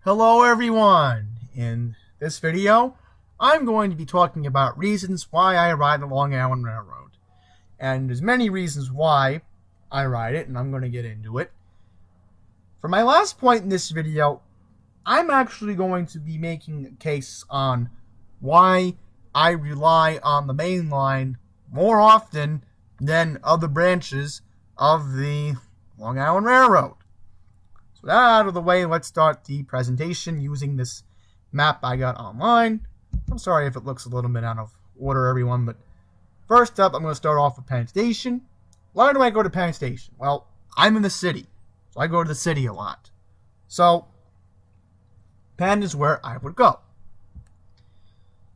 Hello everyone! In this video, I'm going to be talking about reasons why I ride the Long Island Railroad. And there's many reasons why I ride it, and I'm going to get into it. For my last point in this video, I'm actually going to be making a case on why I rely on the main line more often than other branches of the Long Island Railroad. So that out of the way, let's start the presentation using this map I got online. I'm sorry if it looks a little bit out of order, everyone, but first up, I'm going to start off with Penn Station. Why do I go to Penn Station? Well, I'm in the city, so I go to the city a lot. So, Penn is where I would go.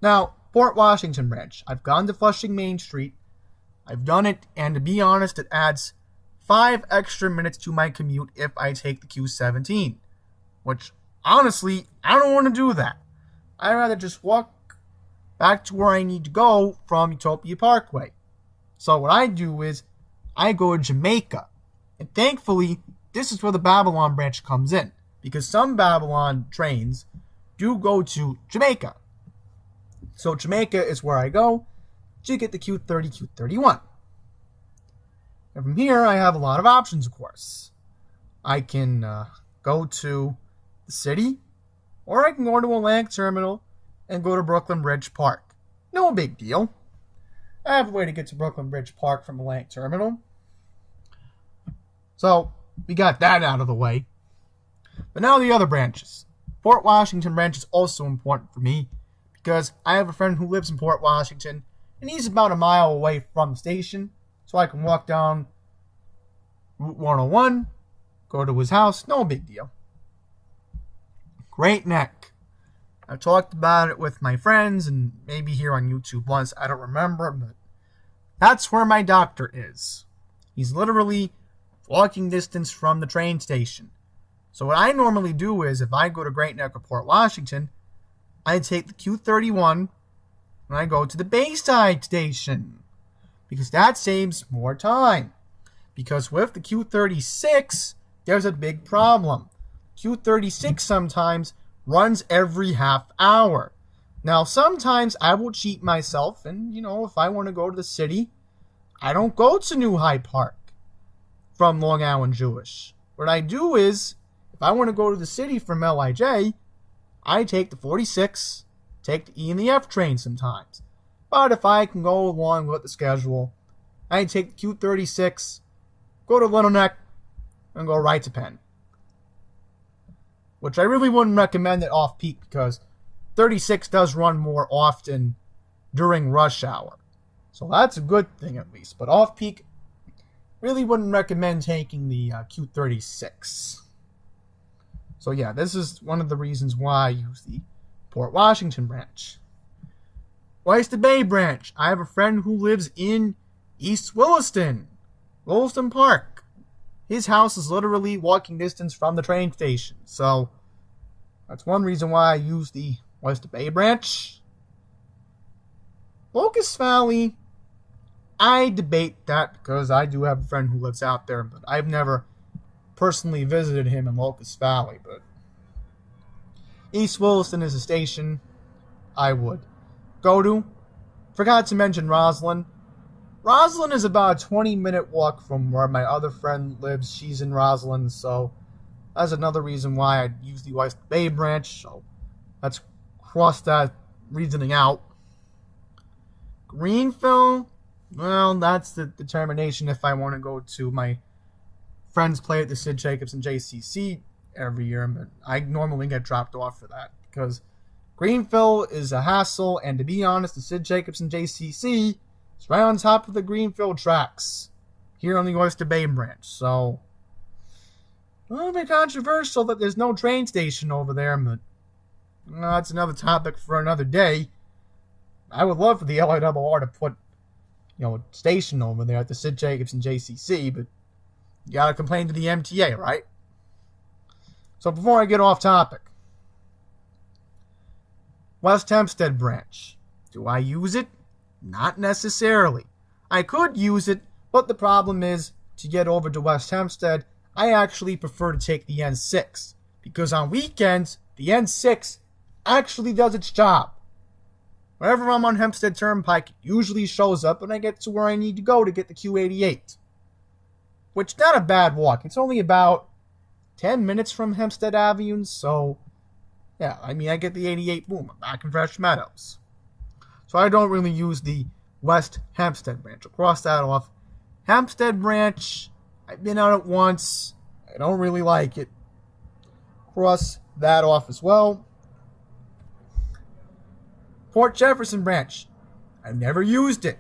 Now, Port Washington branch. I've gone to Flushing Main Street. I've done it, and to be honest, it adds 5 extra minutes to my commute if I take the Q17, which, honestly, I don't want to do that. I'd rather just walk back to where I need to go from Utopia Parkway. So what I do is, I go to Jamaica, and thankfully, this is where the Babylon branch comes in, because some Babylon trains do go to Jamaica. So Jamaica is where I go to get the Q30, Q31. And from here, I have a lot of options, of course. I can go to the city, or I can go to Atlantic Terminal and go to Brooklyn Bridge Park. No big deal. I have a way to get to Brooklyn Bridge Park from Atlantic Terminal. So, we got that out of the way. But now the other branches. Port Washington branch is also important for me, because I have a friend who lives in Port Washington, and he's about a mile away from the station. So I can walk down Route 101, go to his house, no big deal. Great Neck. I've talked about it with my friends and maybe here on YouTube once, I don't remember, but that's where my doctor is. He's literally walking distance from the train station. So what I normally do is, if I go to Great Neck or Port Washington, I take the Q31 and I go to the Bayside station, because that saves more time. Because with the Q36, there's a big problem. Q36 sometimes runs every half hour. Now, sometimes I will cheat myself, and, if I want to go to the city, I don't go to New Hyde Park from Long Island Jewish. What I do is, if I want to go to the city from LIJ, I take the 46, take the E and the F train sometimes. But if I can go along with the schedule, I take the Q36, go to Little Neck, and go right to Penn. Which I really wouldn't recommend it off-peak, because 36 does run more often during rush hour. So that's a good thing at least. But off-peak, really wouldn't recommend taking the Q36. So yeah, this is one of the reasons why I use the Port Washington branch. Oyster Bay branch. I have a friend who lives in East Williston Park. His house is literally walking distance from the train station. So, that's one reason why I use the Oyster Bay branch. Locust Valley, I debate that because I do have a friend who lives out there, but I've never personally visited him in Locust Valley. But East Williston is a station I would go to. Forgot to mention Roslyn. Roslyn is about a 20-minute walk from where my other friend lives. She's in Roslyn, so that's another reason why I use the Oyster Bay branch. So let's cross that reasoning out. Greenville, well, that's the determination if I want to go to my friends play at the Sid Jacobs and JCC every year, but I normally get dropped off for that because Greenville is a hassle, and to be honest, the Sid Jacobs and JCC is right on top of the Greenville tracks here on the Oyster Bay branch. So, a little bit controversial that there's no train station over there, but that's another topic for another day. I would love for the LIRR to put, a station over there at the Sid Jacobs and JCC, but you gotta complain to the MTA, right? So before I get off topic, West Hempstead branch. Do I use it? Not necessarily. I could use it, but the problem is, to get over to West Hempstead, I actually prefer to take the N6, because on weekends, the N6 actually does its job. Whenever I'm on Hempstead Turnpike, it usually shows up and I get to where I need to go to get the Q88. Which, not a bad walk. It's only about 10 minutes from Hempstead Avenue, so yeah, I mean, I get the 88, boom, I'm back in Fresh Meadows. So I don't really use the West Hempstead branch. I'll cross that off. Hempstead branch, I've been on it once. I don't really like it. Cross that off as well. Port Jefferson branch, I've never used it.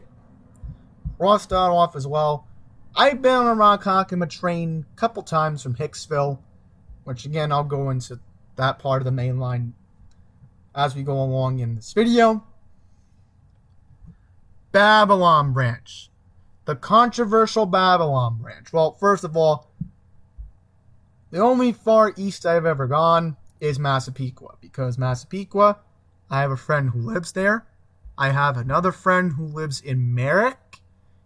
Cross that off as well. I've been on a Ronkonkoma train a couple times from Hicksville, which again, I'll go into that part of the main line as we go along in this video. Babylon branch. The controversial Babylon branch. Well, first of all, the only far east I've ever gone is Massapequa, because Massapequa, I have a friend who lives there. I have another friend who lives in Merrick,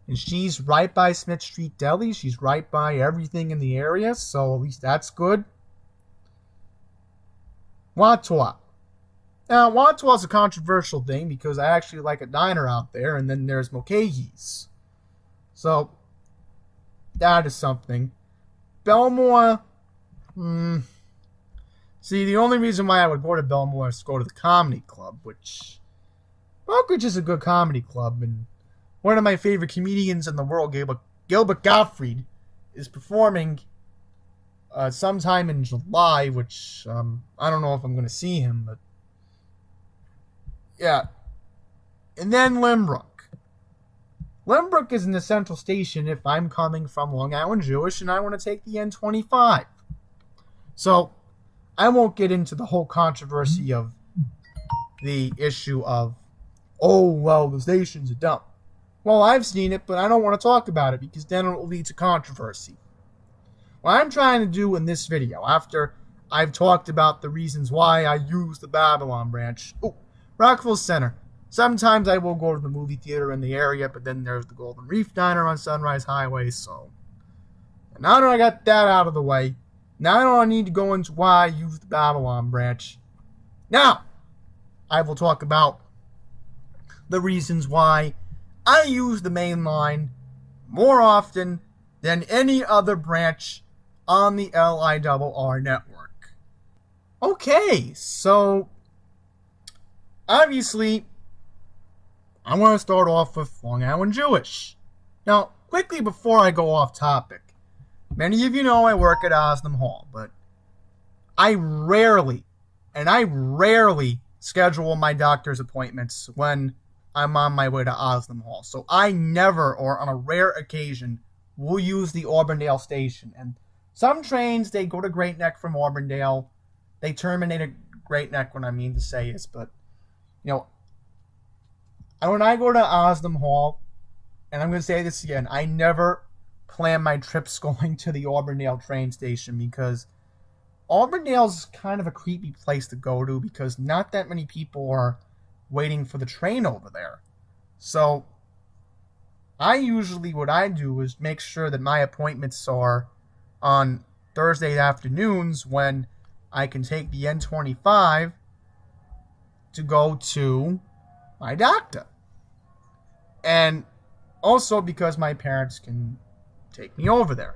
and she's right by Smith Street Deli. She's right by everything in the area, so at least that's good. Watua. Now, Watua is a controversial thing because I actually like a diner out there, and then there's Mulcahy's. So, that is something. Belmore, see, the only reason why I would go to Belmore is to go to the comedy club, which, Oakridge is a good comedy club, and one of my favorite comedians in the world, Gilbert Gottfried, is performing sometime in July, which I don't know if I'm going to see him, but yeah. And then Limbrook. Limbrook is in the central station if I'm coming from Long Island Jewish and I want to take the N25. So, I won't get into the whole controversy of the issue of, oh, well, the station's a dump. Well, I've seen it, but I don't want to talk about it because then it will lead to controversy. What I'm trying to do in this video, after I've talked about the reasons why I use the Babylon branch. Oh, Rockville Center. Sometimes I will go to the movie theater in the area, but then there's the Golden Reef Diner on Sunrise Highway, so now that I got that out of the way, now I don't need to go into why I use the Babylon branch. Now, I will talk about the reasons why I use the main line more often than any other branch on the LIRR network. Okay, so obviously, I want to start off with Long Island Jewish. Now, quickly before I go off topic, many of you know I work at Osnum Hall, but I rarely schedule my doctor's appointments when I'm on my way to Osnum Hall. So I never, or on a rare occasion, will use the Auburndale station. And some trains, they go to Great Neck from Auburndale. They terminate at Great Neck, what I mean to say is, but, you know, when I go to Osnum Hall, and I'm going to say this again, I never plan my trips going to the Auburndale train station because Auburndale's kind of a creepy place to go to because not that many people are waiting for the train over there. So, what I do is make sure that my appointments are on Thursday afternoons when I can take the N25 to go to my doctor. And also because my parents can take me over there.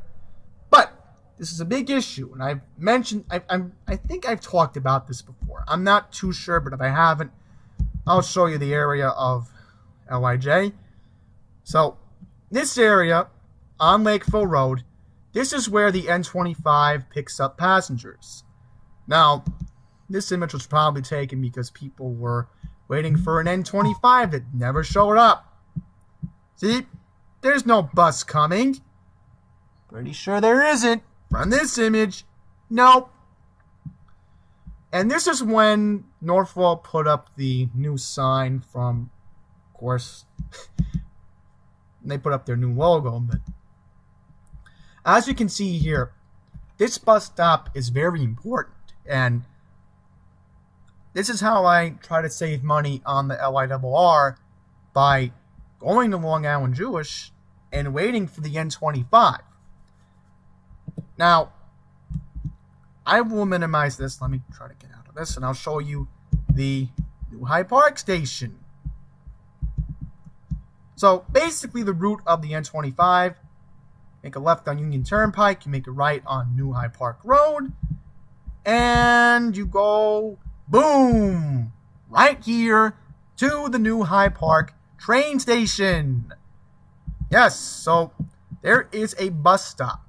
But this is a big issue, and I've mentioned, I think I've talked about this before. I'm not too sure, but if I haven't, I'll show you the area of LIJ. So, this area on Lakeville Road, this is where the N25 picks up passengers. Now, this image was probably taken because people were waiting for an N25 that never showed up. See, there's no bus coming. Pretty sure there isn't. From this image, nope. And this is when Norfolk put up the new sign from, of course, they put up their new logo. But as you can see here, this bus stop is very important. And this is how I try to save money on the LIRR by going to Long Island Jewish and waiting for the N25. Now, I will minimize this. Let me try to get out of this and I'll show you the New Hyde Park station. So basically the route of the N25, make a left on Union Turnpike, you make a right on New Hyde Park Road, and you go, boom, right here to the New Hyde Park train station. Yes, so there is a bus stop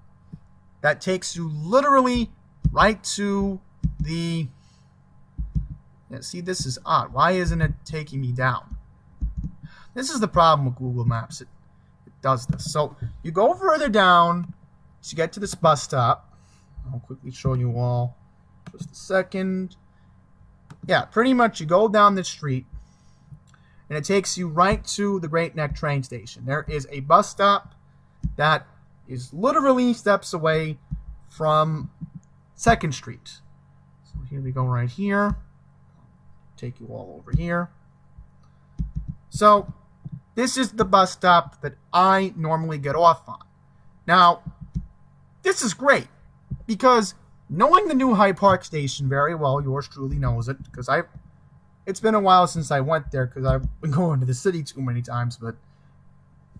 that takes you literally right to the... Yeah, see, this is odd. Why isn't it taking me down? This is the problem with Google Maps. It does this. So you go further down to get to this bus stop. I'll quickly show you all. Just a second. Yeah, pretty much you go down the street and it takes you right to the Great Neck train station. There is a bus stop that is literally steps away from 2nd Street. So here we go right here. Take you all over here. So this is the bus stop that I normally get off on. Now, this is great because knowing the New Hyde Park station very well, yours truly knows it, because it's been a while since I went there because I've been going to the city too many times, but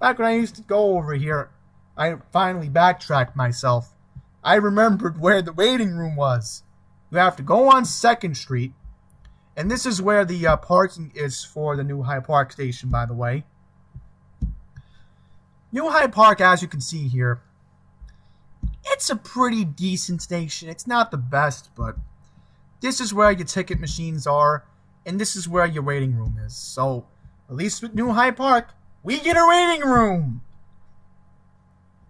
back when I used to go over here, I finally backtracked myself. I remembered where the waiting room was. You have to go on 2nd Street, and this is where the parking is for the New Hyde Park station, by the way. New Hyde Park, as you can see here, it's a pretty decent station. It's not the best, but this is where your ticket machines are, and this is where your waiting room is. So, at least with New Hyde Park, we get a waiting room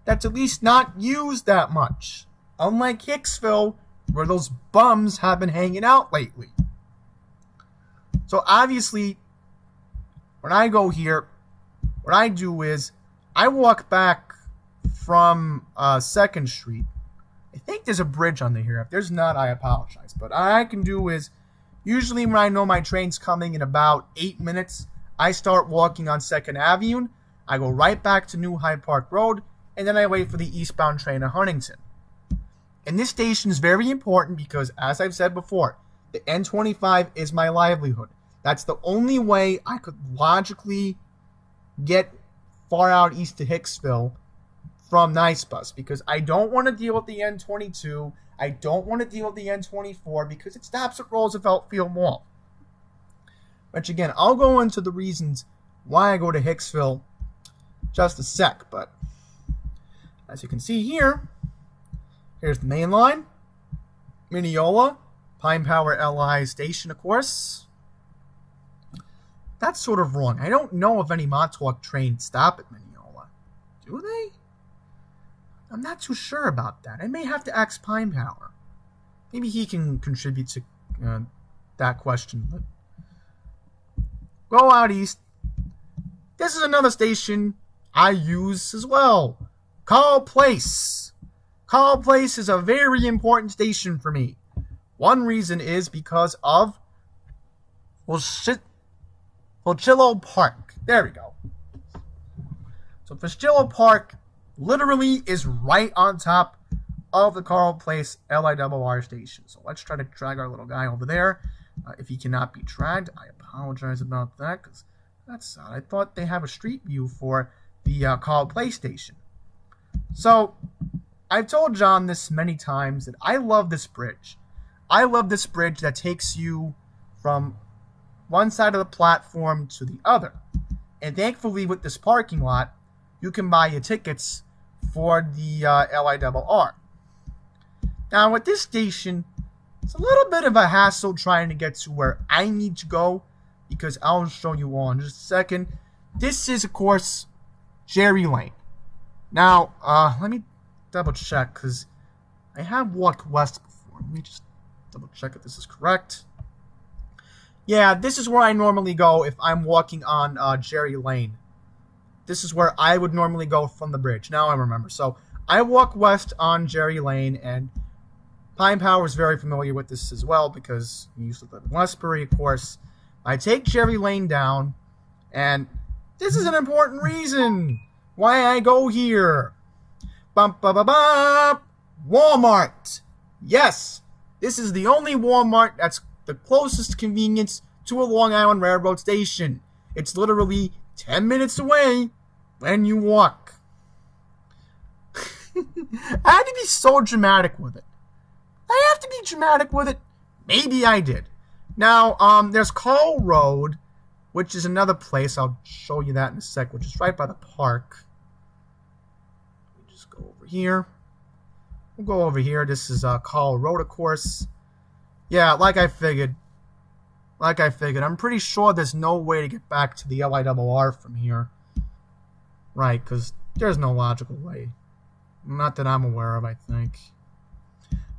that's at least not used that much. Unlike Hicksville, where those bums have been hanging out lately. So obviously, when I go here, what I do is, I walk back from 2nd Street. I think there's a bridge under here. If there's not, I apologize. But what I can do is, usually when I know my train's coming in about 8 minutes, I start walking on 2nd Avenue. I go right back to New Hyde Park Road, and then I wait for the eastbound train at Huntington. And this station is very important because, as I've said before, the N25 is my livelihood. That's the only way I could logically get far out east to Hicksville from Nice Bus, because I don't want to deal with the N22. I don't want to deal with the N24 because it stops at Roosevelt Field Mall. Which again, I'll go into the reasons why I go to Hicksville just a sec, but as you can see here, here's the main line, Mineola, Pine Power LI station, of course. That's sort of wrong. I don't know if any Montauk trains stop at Mineola. Do they? I'm not too sure about that. I may have to ask Pine Power. Maybe he can contribute to that question. But go out east. This is another station I use as well. Carl Place. Carl Place is a very important station for me. One reason is because of Fitzgerald Park. There we go. So Fitzgerald Park literally is right on top of the Carl Place LIRR station. So let's try to drag our little guy over there. If he cannot be dragged, I apologize about that, because that's odd. I thought they have a street view for the Carl Place station. So I've told John this many times that I love this bridge. I love this bridge that takes you from one side of the platform to the other. And thankfully, with this parking lot, you can buy your tickets for the LIRR. Now, at this station, it's a little bit of a hassle trying to get to where I need to go, because I'll show you all in just a second. This is, of course, Jerry Lane. Now, let me double check, because I have walked west before. Let me just double check if this is correct. Yeah, this is where I normally go if I'm walking on Jerry Lane. This is where I would normally go from the bridge. Now I remember. So I walk west on Jerry Lane, and Pine Power is very familiar with this as well because he used to live in Westbury, of course. I take Jerry Lane down, and this is an important reason why I go here. Bump, bump, bump, bump. Walmart. Yes, this is the only Walmart that's the closest convenience to a Long Island Railroad station. It's literally 10 minutes away when you walk. I had to be so dramatic with it. I have to be dramatic with it. Maybe I did. Now, there's Call Road, which is another place. I'll show you that in a sec, which is right by the park. Let me just go over here. We'll go over here. This is Call Road, of course. Yeah, like I figured. I'm pretty sure there's no way to get back to the LIRR from here. Right, because there's no logical way. Not that I'm aware of, I think.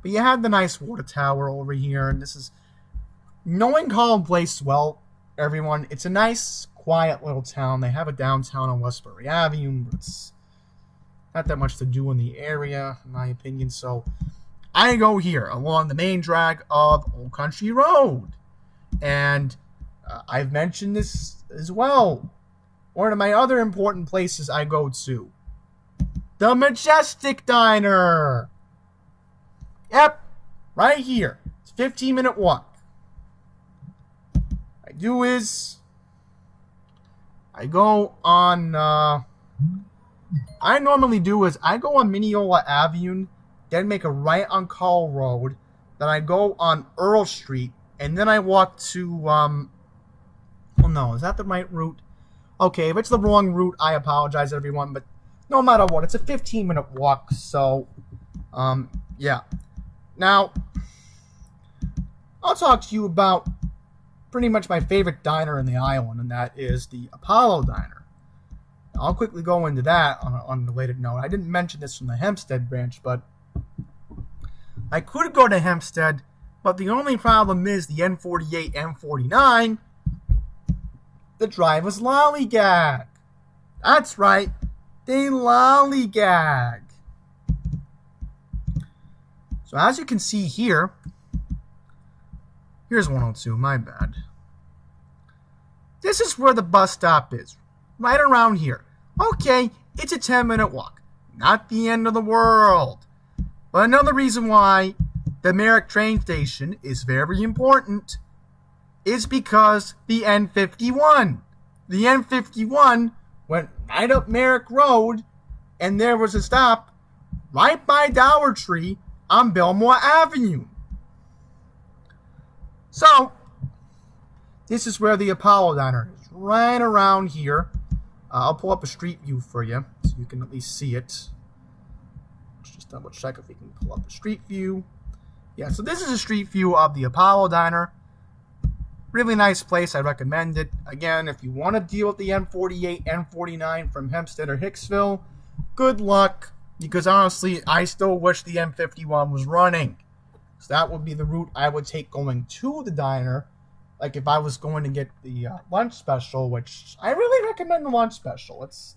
But you have the nice water tower over here, and this is... Knowing Collin Place well, everyone, it's a nice, quiet little town. They have a downtown on Westbury Avenue, but it's not that much to do in the area, in my opinion. So I go here, along the main drag of Old Country Road. And I've mentioned this as well. One of my other important places I go to. The Majestic Diner. Yep, right here. It's a 15-minute walk. What I do is I go on I normally do is I go on Mineola Avenue, then make a right on Call Road, then I go on Earl Street, and then I walk to oh no, is that the right route? Okay, if it's the wrong route, I apologize everyone, but no matter what, it's a 15-minute walk, so yeah. Now, I'll talk to you about pretty much my favorite diner in the island, and that is the Apollo Diner. Now, I'll quickly go into that on an unrelated note. I didn't mention this from the Hempstead branch, but I could go to Hempstead, but the only problem is the N48, N49, the drivers lollygag. That's right, they lollygag. So as you can see here, here's 102, my bad. This is where the bus stop is, right around here. Okay, it's a 10-minute walk, not the end of the world. But another reason why the Merrick train station is very important is because the N51. The N51 went right up Merrick Road, and there was a stop right by Dollar Tree on Belmore Avenue. So, this is where the Apollo Diner is, right around here. I'll pull up a street view for you, so you can at least see it. Let's just double check if we can pull up a street view. Yeah, so this is a street view of the Apollo Diner. Really nice place, I recommend it. Again, if you want to deal with the N48, N49 from Hempstead or Hicksville, good luck. Because honestly, I still wish the N51 was running. So that would be the route I would take going to the diner. Like if I was going to get the lunch special, which I really recommend the lunch special. It's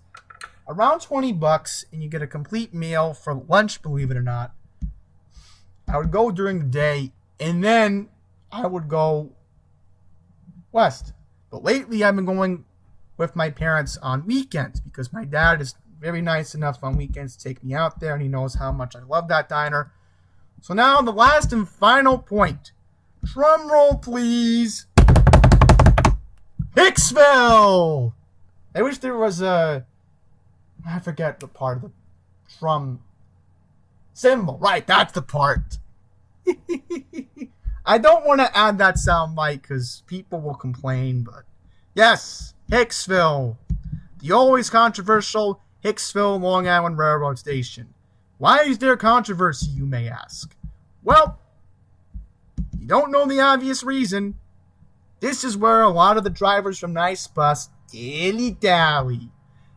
around $20 and you get a complete meal for lunch, believe it or not. I would go during the day and then I would go west. But lately I've been going with my parents on weekends because my dad is very nice enough on weekends to take me out there, and he knows how much I love that diner. So now the last and final point. Drum roll, please. Hicksville! I wish there was I forget the part of the drum cymbal. Right, that's the part. I don't want to add that sound bite because people will complain, but yes, Hicksville. The always controversial Hicksville Long Island Railroad Station. Why is there controversy, you may ask? Well, you don't know the obvious reason. This is where a lot of the drivers from Nice Bus dilly-dally.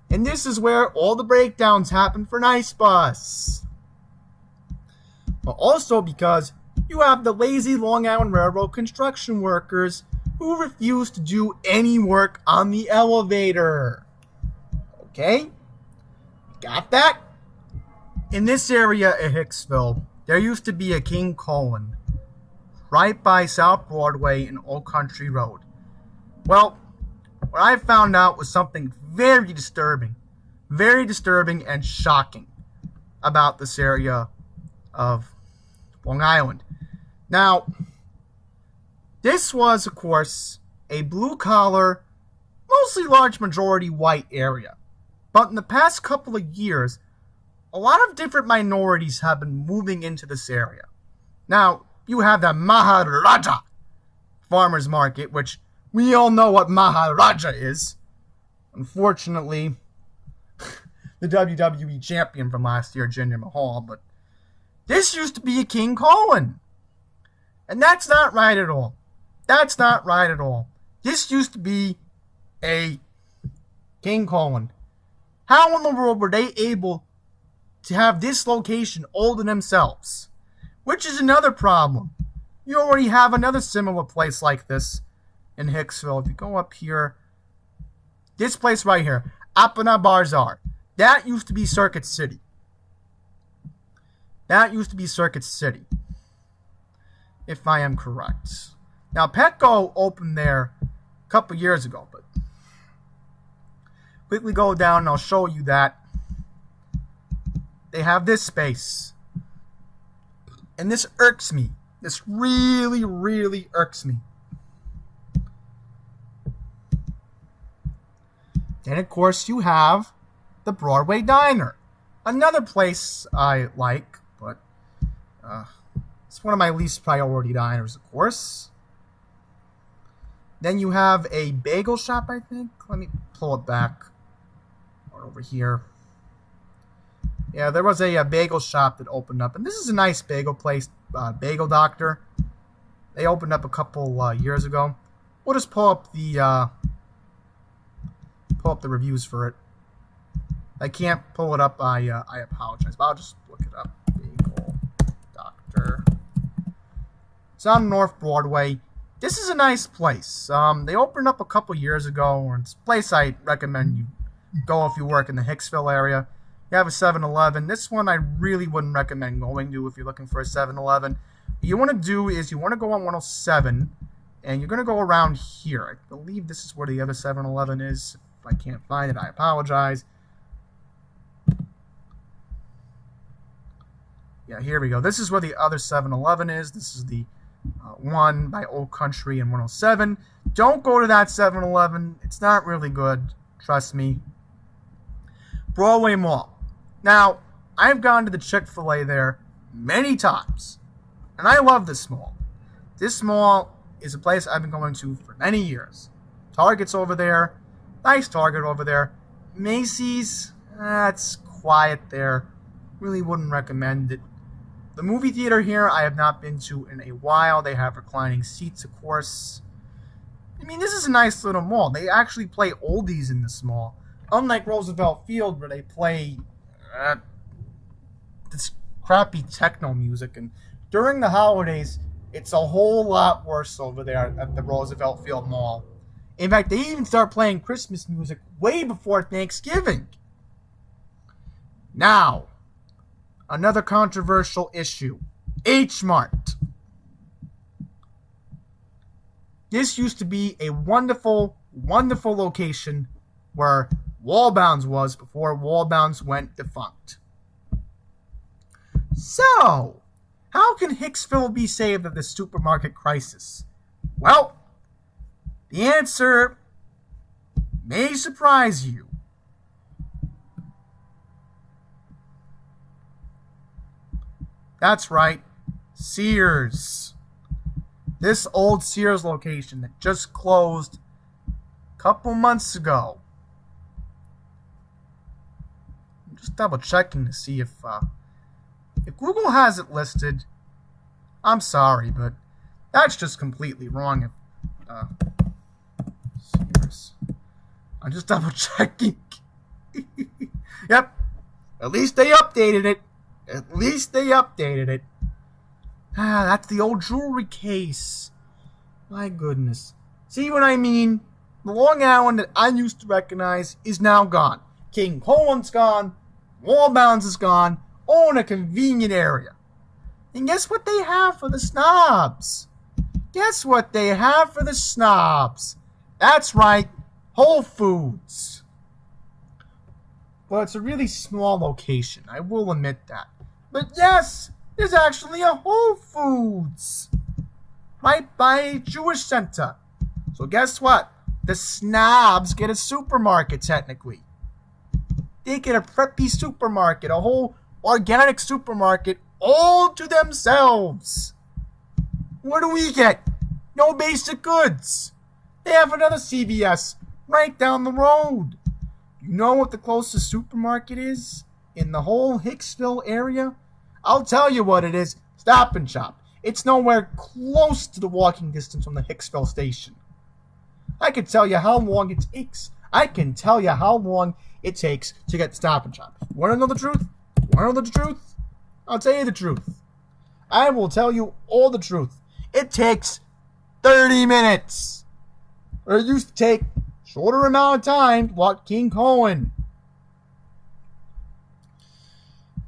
And this is where all the breakdowns happen for Nice Bus. But also because you have the lazy Long Island Railroad construction workers who refuse to do any work on the elevator. Okay? Got that? In this area at Hicksville, there used to be a King Colin right by South Broadway and Old Country Road. Well, what I found out was something very disturbing and shocking about this area of Long Island. Now, This was, of course, a blue-collar, mostly large majority white area. But in the past couple of years, a lot of different minorities have been moving into this area. Now, you have the Maharaja Farmers Market, which we all know what Maharaja is. Unfortunately, the WWE champion from last year, Jinder Mahal, but this used to be a King Colin. And that's not right at all. That's not right at all. This used to be a King Colin. How in the world were they able to have this location all to themselves? Which is another problem. You already have another similar place like this in Hicksville. If you go up here, this place right here, Apana Bazaar, that used to be Circuit City. That used to be Circuit City, if I am correct. Now, Petco opened there a couple years ago, but quickly go down and I'll show you that they have this space. And this irks me. This really, really irks me. Then, of course, you have the Broadway Diner. Another place I like, but it's one of my least priority diners, of course. Then you have a bagel shop, I think. Let me pull it back. Or over here. Yeah, there was a bagel shop that opened up. And this is a nice bagel place, Bagel Doctor. They opened up a couple years ago. We'll just pull up the reviews for it. I can't pull it up. I apologize, but I'll just look it up. Bagel Doctor. It's on North Broadway. This is a nice place. They opened up a couple years ago. It's a place I recommend you go if you work in the Hicksville area. You have a 7-Eleven. This one I really wouldn't recommend going to if you're looking for a 7-Eleven. What you want to do is you want to go on 107, and you're going to go around here. I believe this is where the other 7-Eleven is. If I can't find it, I apologize. Yeah, here we go. This is where the other 7-Eleven is. This is the one by Old Country and 107. Don't go to that 7-Eleven. It's not really good. Trust me. Broadway Mall. Now, I've gone to the Chick-fil-A there many times, and I love this mall. This mall is a place I've been going to for many years. Target's over there. Nice Target over there. Macy's, it's quiet there. Really wouldn't recommend it. The movie theater here I have not been to in a while. They have reclining seats, of course. I mean, this is a nice little mall. They actually play oldies in this mall. Unlike Roosevelt Field, where they play this crappy techno music. And during the holidays, it's a whole lot worse over there at the Roosevelt Field Mall. In fact, they even start playing Christmas music way before Thanksgiving. Now, another controversial issue. H-Mart. This used to be a wonderful, wonderful location where Wallbounds was before Wallbounds went defunct. So, how can Hicksville be saved of the supermarket crisis? Well, the answer may surprise you. That's right, Sears. This old Sears location that just closed a couple months ago. I'm just double checking to see if Google has it listed. I'm sorry, but that's just completely wrong. Sears. I'm just double checking. Yep. At least they updated it. At least they updated it. Ah, that's the old jewelry case. My goodness. See what I mean? The Long Island that I used to recognize is now gone. King Colin's gone. Wallbounds is gone. All in a convenient area. And guess what they have for the snobs? Guess what they have for the snobs? That's right, Whole Foods. Well, it's a really small location, I will admit that. But yes, there's actually a Whole Foods. right by a Jewish center. So guess what? The snobs get a supermarket, technically. They get a preppy supermarket, a whole organic supermarket all to themselves. What do we get? No basic goods. They have another CVS right down the road. You know what the closest supermarket is in the whole Hicksville area? I'll tell you what it is. Stop and Shop. It's nowhere close to the walking distance from the Hicksville station. I can tell you how long it takes. I can tell you how long it takes to get to Stop and Shop. Want to know the truth? Want to know the truth? I'll tell you the truth. I will tell you all the truth. It takes 30 minutes. Or it used to take shorter amount of time to walk King Cohen.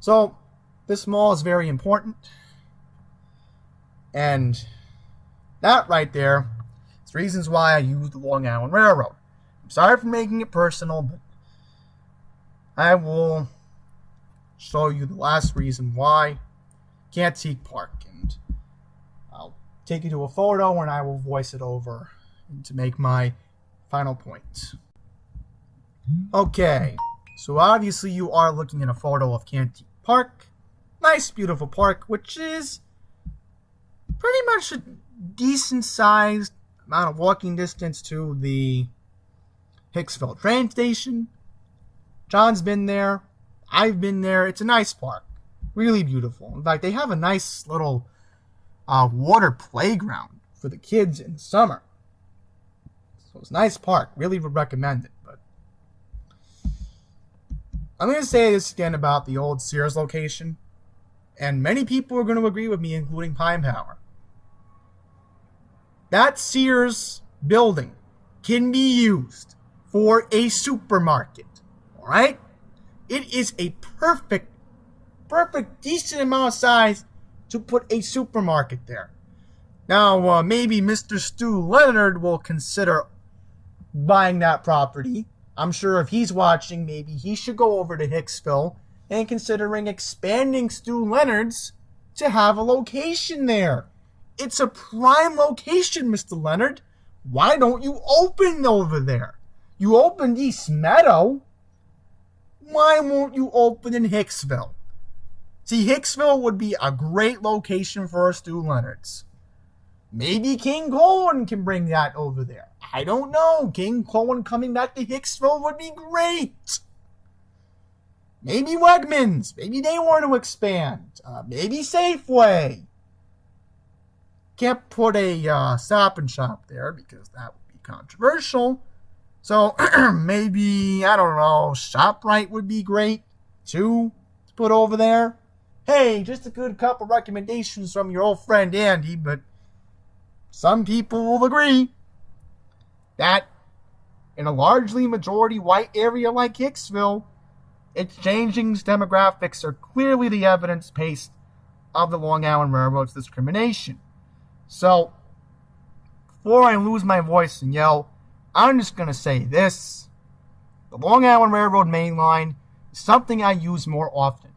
So, this mall is very important. And that right there is reasons why I use the Long Island Railroad. I'm sorry for making it personal, but I will show you the last reason why Cantique Park. And I'll take you to a photo and I will voice it over to make my final point. Okay, so obviously you are looking at a photo of Cantique Park. Nice, beautiful park, which is pretty much a decent-sized amount of walking distance to the Hicksville train station. John's been there. I've been there. It's a nice park. Really beautiful. In fact, they have a nice little water playground for the kids in summer. So it's a nice park. Really would recommend it. But I'm going to say this again about the old Sears location. And many people are going to agree with me, including Pine Power. That Sears building can be used for a supermarket. Alright? It is a perfect, decent amount of size to put a supermarket there. Now, maybe Mr. Stu Leonard will consider buying that property. I'm sure if he's watching, maybe he should go over to Hicksville and considering expanding Stu Leonard's to have a location there. It's a prime location, Mr. Leonard. Why don't you open over there? You opened East Meadow. Why won't you open in Hicksville? See, Hicksville would be a great location for a Stu Leonard's. Maybe King Cohen can bring that over there. I don't know. King Cohen coming back to Hicksville would be great. Maybe Wegmans. Maybe they want to expand. Maybe Safeway. Can't put a Stop and Shop there because that would be controversial. So maybe, I don't know, ShopRite would be great too to put over there. Hey, just a good couple recommendations from your old friend Andy, but some people will agree that in a largely majority white area like Hicksville, exchanging's demographics are clearly the evidence base of the Long Island Railroad's discrimination. So, before I lose my voice and yell, I'm just going to say this. The Long Island Railroad main line is something I use more often.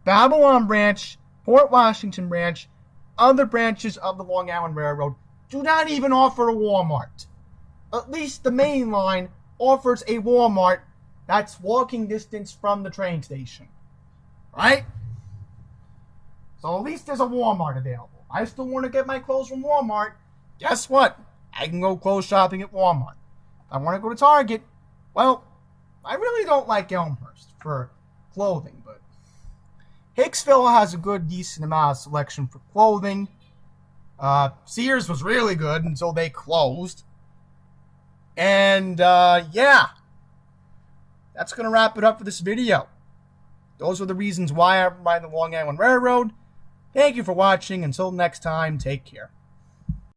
Babylon branch, Port Washington branch, other branches of the Long Island Railroad do not even offer a Walmart. At least the main line offers a Walmart that's walking distance from the train station. Right? So at least there's a Walmart available. I still want to get my clothes from Walmart. Guess what? I can go clothes shopping at Walmart. If I want to go to Target, well, I really don't like Elmhurst for clothing, but Hicksville has a good, decent amount of selection for clothing. Sears was really good until they closed. And, yeah. That's going to wrap it up for this video. Those are the reasons why I ride the Long Island Railroad. Thank you for watching. Until next time, take care.